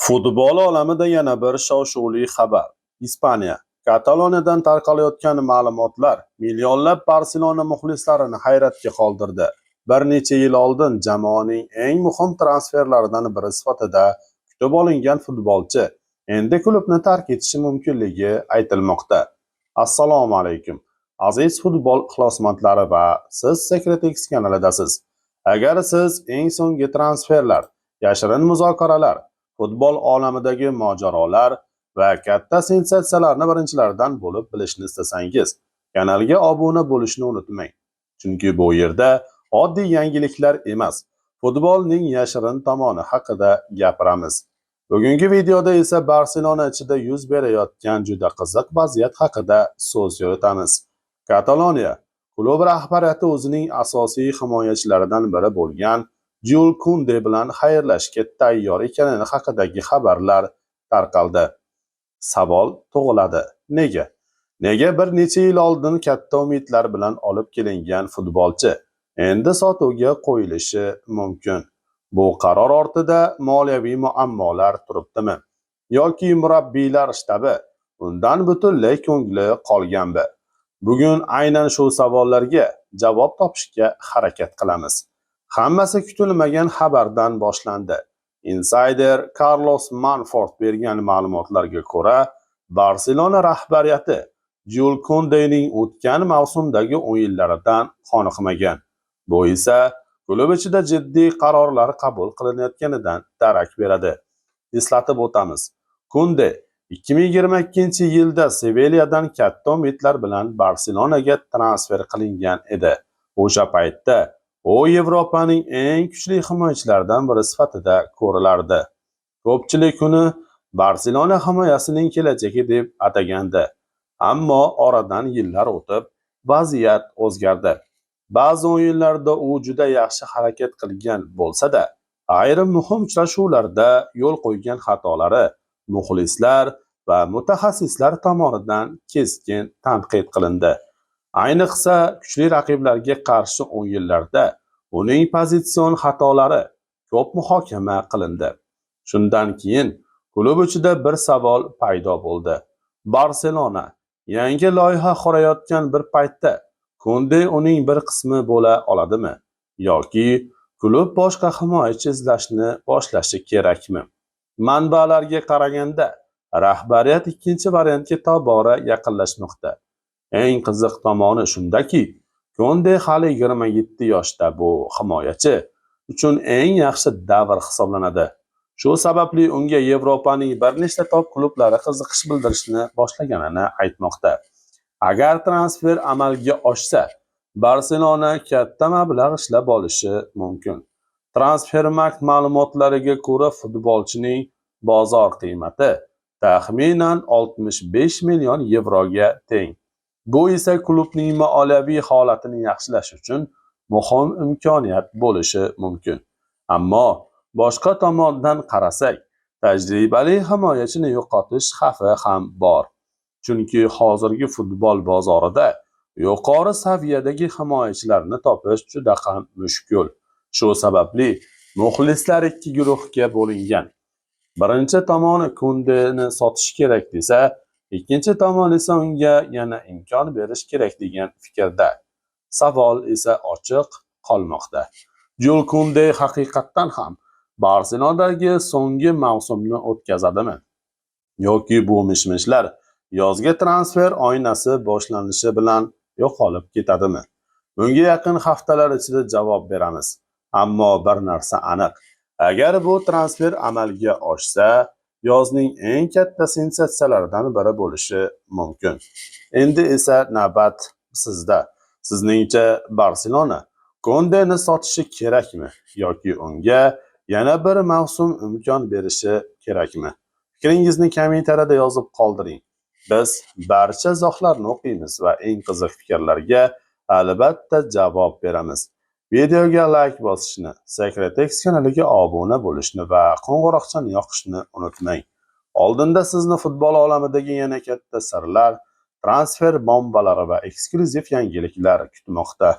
Futbol olamida yana bir shov-shuvli xabar. Ispaniya. Kataloniyadan tarqalayotgan ma'lumotlar millionlab Barselona muxlislarini hayratga qoldirdi. Bir necha yil oldin jamoaning eng muhim transferlaridan biri sifatida kutib olingan futbolchi endi klubni tark etishi mumkinligi aytilmoqda. Assalomu alaykum. Aziz futbol ixlosmandlari va siz Secret X kanalidasiz. Agar siz eng so'nggi transferlar, yashirin muzokaralar, futbol olamidagi mojarolar va katta sensatsiyalarni birinchilardan bo'lib bilishni istasangiz, kanalga obuna bo'lishni unutmang. Chunki bu yerda oddiy yangiliklar emas, futbolning yashirin tomoni haqida gapiramiz. Bugungi videoda esa Barselona ichida yuz berayotgan juda qiziq vaziyat haqida so'z yuritamiz. Kataloniya klub rahbariyati o'zining asosiy himoyachilaridan biri bo'lgan Jules Koundé bilan xayrlashishga tayyor ekanini haqidagi xabarlar tarqaldi. Savol tug'iladi. Nega? Nega bir necha yil oldin katta umidlar bilan olib kelingan futbolchi endi sotuvga qo'yilishi mumkin? Bu qaror ortida moliyaviy muammolar turibdimi? Yoki murabbiylar shtabi undan butunlay ko'ngli qolganmi? Bugun aynan shu savollarga javob topishga harakat qilamiz. Hammasi kutilmagan xabardan boshlandi. Insider Carlos Manfort bergan ma'lumotlarga ko'ra, Barselona rahbariyati Jules Koundéning o'tgan mavsumdagi o'yinlaridan qoniqmagan. Bu esa klub ichida jiddiy qarorlar qabul qilinayotganidan darak beradi. Eslatib o'tamiz. Koundé 2022-yilda Sevilyadan katta umidlar bilan Barselonaga transfer qilingan edi. O'sha paytda u Yevropaning eng kuchli himoyachilaridan biri sifatida ko'rilardi. Ko'pchilik uni Barselona himoyasining kelajagi deb atagandi. Ammo oradan yillar o'tib, vaziyat o'zgardi. Ba'zi o'yinlarda u juda yaxshi harakat qilgan bo'lsa-da, ayrim muhim uchrashuvlarda yo'l qo'ygan xatolari muxlislar va mutaxassislar tomonidan keskin tanqid qilindi. Ayniqsa kuchli raqiblarga qarshi o'yinlarda uning pozitsion xatolari ko'p muhokama qilindi. Shundan keyin klub ichida bir savol paydo bo'ldi. Barselona yangi loyiha qurayotgan bir paytda Koundé uning bir qismi bo'la oladimi? Yoki klub boshqa himoyachi izlashni boshlashi kerakmi? Manbalarga qaraganda, rahbariyat ikkinchi variantga tobora yaqinlashmoqda. Eng qiziq tomoni shundaki, Koundé hali 27 yoshda, bu himoyachi uchun eng yaxshi davr hisoblanadi. Shu sababli unga Yevropaning bir nechta top klublari qiziqish bildirishni boshlaganini aytmoqda. Agar transfer amalga oshsa, Barselona katta mablag' ishlab olishi mumkin. Transfermarkt ma'lumotlariga ko'ra, futbolchining bozor qiymati taxminan 65 million yevroga teng. Bu esa klubning moliyaviy holatini yaxshilash uchun muhim imkoniyat bo'lishi mumkin. Ammo boshqa tomondan qarasak, tajribali himoyachini yo'qotish xavfi ham bor. Chunki hozirgi futbol bozorida yuqori saviyadagi himoyachilarni topish juda ham mushkul. Shu sababli muxlislar ikki guruhga bo'lingan. Birinchi tomoni Koundéni sotish kerak desa, ikkinchi tomon esa unga yana imkon berish kerak degan fikrda. Savol esa ochiq qolmoqda. Jules Koundé haqiqatan ham Barselonadagi so'nggi mavsumni o'tkazadimi? Yoki bu mishmishlar yozgi transfer oynasi boshlanishi bilan yo'qolib ketadimi? Bunga yaqin haftalar ichida javob beramiz. Ammo bir narsa aniq. Agar bu transfer amalga oshsa, yozning eng katta sensatsiyalaridan biri bo'lishi mumkin. Endi esa navbat sizda. Sizningcha Barselona Koundéni sotishi kerakmi yoki unga yana bir mavsum imkon berishi kerakmi? Fikringizni kommentariyada yozib qoldiring. Biz barcha izohlarni o'qiymiz va eng qiziq fikrlarga albatta javob beramiz. Videoga like bosishni, Secret X kanaliga obuna bo'lishni va qo'ng'iroqchani yoqishni unutmang. Oldinda sizni futbol olamidagi yana katta sirlar, transfer bombalari va eksklyuziv yangiliklar kutmoqda.